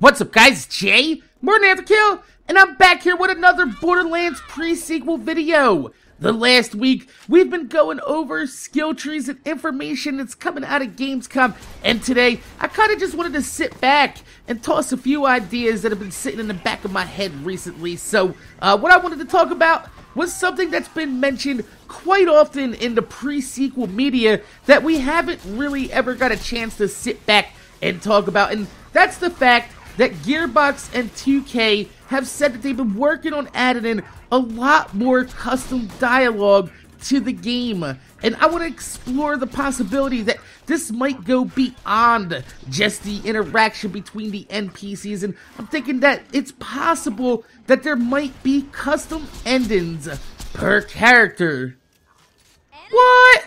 What's up, guys? Jay, MorninAfterKill, and I'm back here with another Borderlands pre-sequel video. The last week, we've been going over skill trees and information that's coming out of Gamescom, and today, I kind of just wanted to sit back and toss a few ideas that have been sitting in the back of my head recently. So, what I wanted to talk about was something that's been mentioned quite often in the pre-sequel media that we haven't really ever got a chance to sit back and talk about, and that's the fact that Gearbox and 2K have said that they've been working on adding in a lot more custom dialogue to the game. And I want to explore the possibility that this might go beyond just the interaction between the NPCs, and I'm thinking that it's possible that there might be custom endings per character. What?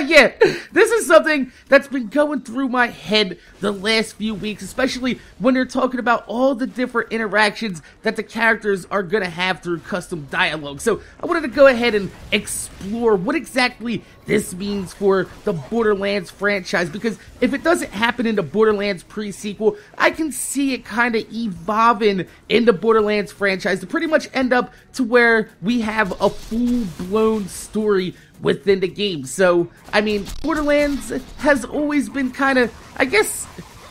Yeah, this is something that's been going through my head the last few weeks, especially when they're talking about all the different interactions that the characters are going to have through custom dialogue. So I wanted to go ahead and explore what exactly this means for the Borderlands franchise, because if it doesn't happen in the Borderlands pre-sequel, I can see it kind of evolving in the Borderlands franchise to pretty much end up to where we have a full-blown story within the game. So, I mean, Borderlands has always been kind of, I guess,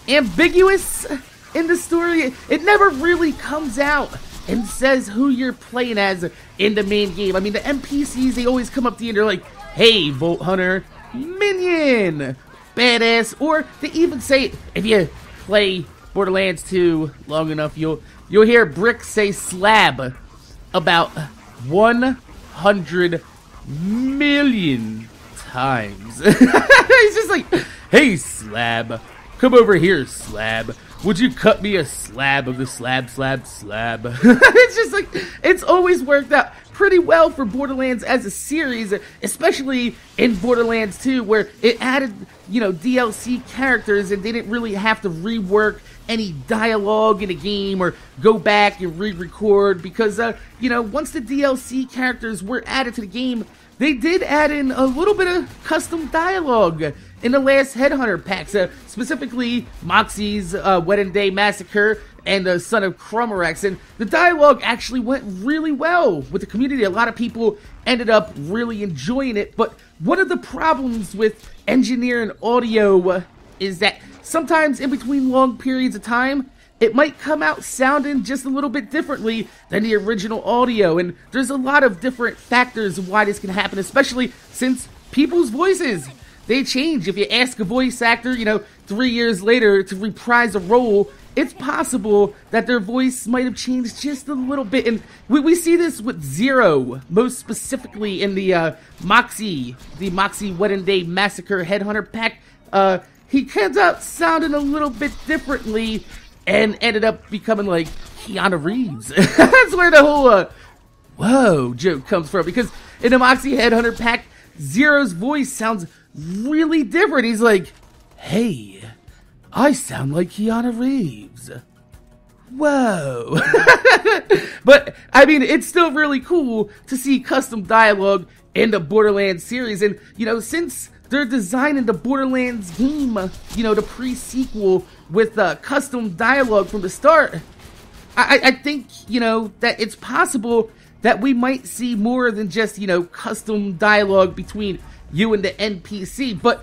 ambiguous in the story. It never really comes out and says who you're playing as in the main game. I mean, the NPCs, they always come up to you and they're like, hey, Vault Hunter, minion, badass, or they even say, if you play Borderlands 2 long enough, you'll hear Brick say slab about 100 million times. He's just like, hey, slab, come over here, slab. Would you cut me a slab of the slab? It's just like, it's always worked out pretty well for Borderlands as a series, especially in Borderlands 2, where it added, you know, DLC characters and they didn't really have to rework any dialogue in a game or go back and re-record, because, you know, once the DLC characters were added to the game, they did add in a little bit of custom dialogue in the last Headhunter packs, specifically Moxie's Wedding Day Massacre and the Son of Cromorax, and the dialogue actually went really well with the community. A lot of people ended up really enjoying it, but one of the problems with engineering audio is that sometimes in between long periods of time, it might come out sounding just a little bit differently than the original audio, and there's a lot of different factors of why this can happen, especially since people's voices, they change. If you ask a voice actor, you know, 3 years later to reprise a role, it's possible that their voice might have changed just a little bit, and we see this with Zero, most specifically in the Moxie Wedding Day Massacre Headhunter pack. He comes out sounding a little bit differently and ended up becoming like Keanu Reeves. That's where the whole whoa joke comes from, because in the Moxie Headhunter pack, Zero's voice sounds really different. He's like, hey, I sound like Keanu Reeves. Whoa. But, I mean, it's still really cool to see custom dialogue in the Borderlands series, and, you know, since they're designing the Borderlands game, you know, the pre-sequel with custom dialogue from the start, I think, you know, that it's possible that we might see more than just, you know, custom dialogue between you and the NPC. But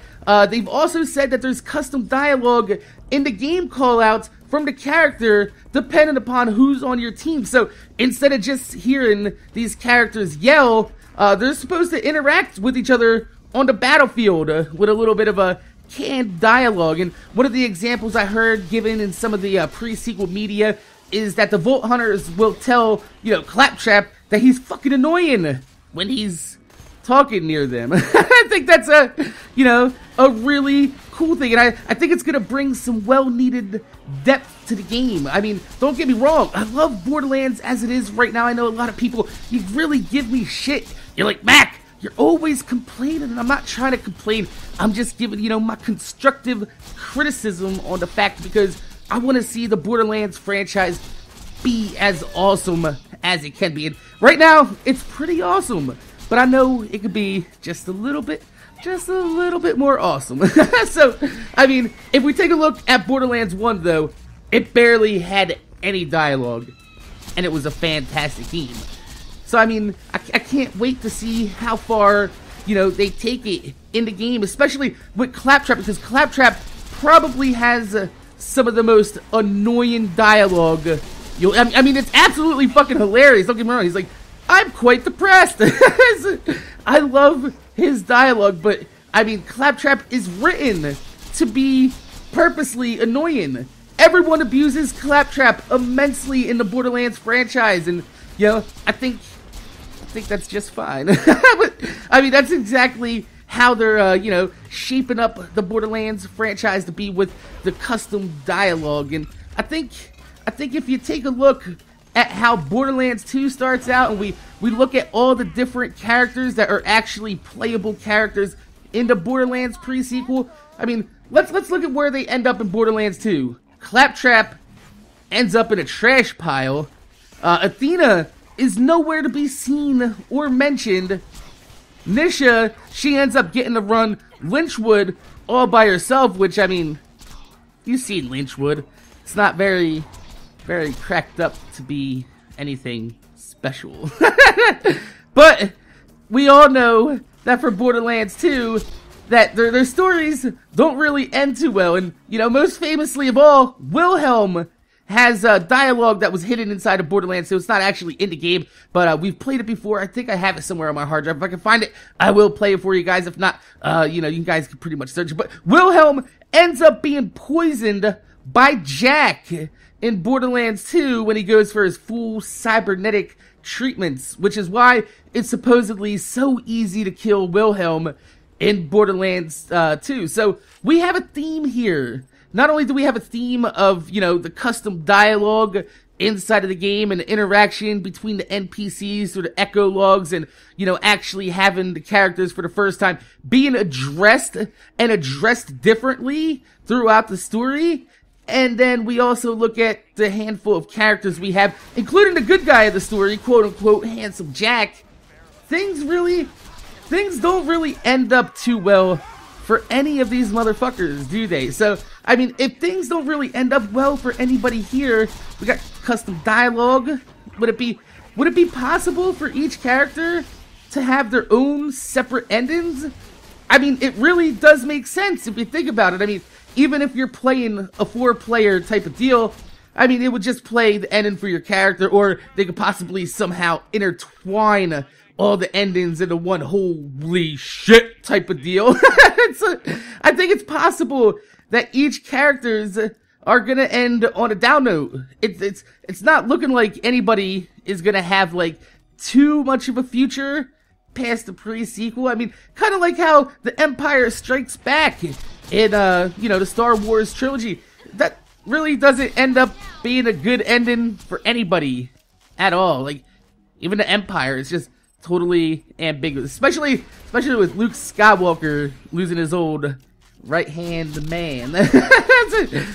they've also said that there's custom dialogue in the game callouts from the character depending upon who's on your team. So instead of just hearing these characters yell, they're supposed to interact with each other on the battlefield with a little bit of a canned dialogue. And one of the examples I heard given in some of the pre-sequel media is that the Vault Hunters will tell, you know, Claptrap that he's fucking annoying when he's talking near them. I think that's a, you know, a really cool thing, and I think it's gonna bring some well-needed depth to the game. I mean, don't get me wrong, I love Borderlands as it is right now. I know a lot of people, you really give me shit. You're like, Mac, you're always complaining, and I'm not trying to complain. I'm just giving, you know, my constructive criticism on the fact, because I want to see the Borderlands franchise be as awesome as it can be. And right now, it's pretty awesome, but I know it could be just a little bit more awesome. So, I mean, if we take a look at Borderlands 1, though, it barely had any dialogue, and it was a fantastic game. So, I mean, I can't wait to see how far, you know, they take it in the game, especially with Claptrap, because Claptrap probably has some of the most annoying dialogue. I mean, it's absolutely fucking hilarious. Don't get me wrong. He's like, I'm quite depressed. I love his dialogue, but, I mean, Claptrap is written to be purposely annoying. Everyone abuses Claptrap immensely in the Borderlands franchise, and, you know, I think that's just fine. But, I mean, that's exactly how they're, you know, shaping up the Borderlands franchise to be with the custom dialogue. And I think if you take a look at how Borderlands 2 starts out, and we look at all the different characters that are actually playable characters in the Borderlands pre-sequel, I mean, let's look at where they end up in Borderlands 2. Claptrap ends up in a trash pile. Athena is nowhere to be seen or mentioned. Nisha, she ends up getting to run Lynchwood all by herself, which, I mean, you've seen Lynchwood. It's not very cracked up to be anything special. But we all know that for Borderlands 2, that their stories don't really end too well. And, you know, most famously of all, Wilhelm has dialogue that was hidden inside of Borderlands 2. It's not actually in the game, but we've played it before. I think I have it somewhere on my hard drive. If I can find it, I will play it for you guys. If not, you know, you guys can pretty much search it. But Wilhelm ends up being poisoned by Jack in Borderlands 2 when he goes for his full cybernetic treatments, which is why it's supposedly so easy to kill Wilhelm in Borderlands 2. So we have a theme here. Not only do we have a theme of, you know, the custom dialogue inside of the game and the interaction between the NPCs through the echo logs and, you know, actually having the characters for the first time being addressed and addressed differently throughout the story. And then we also look at the handful of characters we have, including the good guy of the story, quote-unquote, Handsome Jack. Things don't really end up too well for any of these motherfuckers, do they? So, I mean, if things don't really end up well for anybody here, we got custom dialogue. Would it be possible for each character to have their own separate endings? I mean, it really does make sense if you think about it. I mean, even if you're playing a 4-player type of deal, I mean, it would just play the ending for your character, or they could possibly somehow intertwine all the endings into one holy shit type of deal. I think it's possible that each characters are gonna end on a down note. It's not looking like anybody is gonna have like too much of a future past the pre-sequel. I mean, kind of like how the Empire Strikes Back in you know, the Star Wars trilogy. That really doesn't end up being a good ending for anybody at all. Like, even the Empire is just totally ambiguous, especially with Luke Skywalker losing his old right-hand man.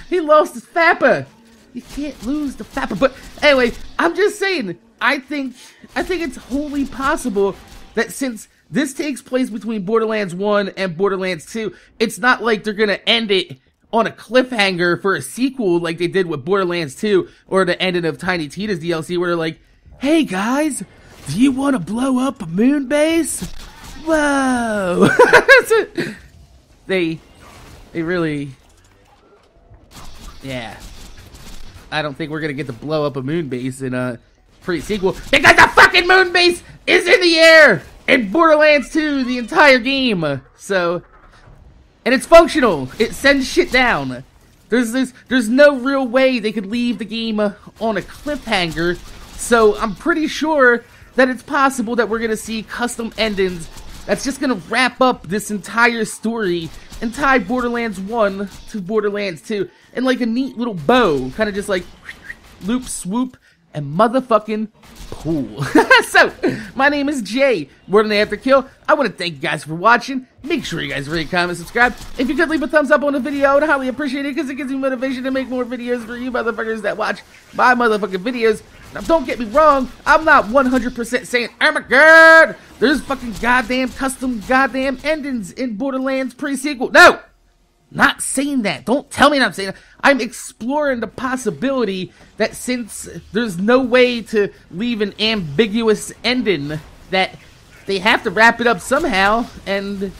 He lost his fapper. You can't lose the fapper. But anyway, I'm just saying, I think it's wholly possible that since this takes place between Borderlands 1 and Borderlands 2, it's not like they're gonna end it on a cliffhanger for a sequel like they did with Borderlands 2 or the ending of Tiny Tina's DLC, where they're like, hey guys, do you want to blow up a moon base? Whoa! They really, yeah. I don't think we're gonna get to blow up a moon base in a pre-sequel because the fucking moon base is in the air in Borderlands 2 the entire game. So, and it's functional. It sends shit down. There's no real way they could leave the game on a cliffhanger. So I'm pretty sure that it's possible that we're gonna see custom endings that's just gonna wrap up this entire story and tie Borderlands 1 to Borderlands 2 in like a neat little bow, kind of just like loop, swoop, and motherfucking pool. So, my name is Jay, MorninAfterKill. I want to thank you guys for watching. Make sure you guys rate, comment, subscribe. If you could leave a thumbs up on the video, I would highly appreciate it because it gives me motivation to make more videos for you motherfuckers that watch my motherfucking videos. Now, don't get me wrong, I'm not 100% saying, oh my god, there's fucking goddamn custom goddamn endings in Borderlands pre-sequel. No! not saying that. Don't tell me I'm saying that. I'm exploring the possibility that since there's no way to leave an ambiguous ending, that they have to wrap it up somehow, and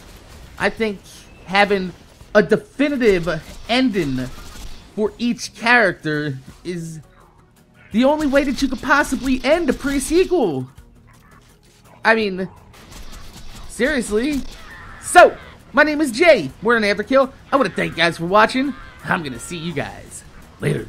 I think having a definitive ending for each character is the only way that you could possibly end a pre-sequel. I mean, seriously. So, my name is Jay, MorninAfterKill. I want to thank you guys for watching. I'm going to see you guys later.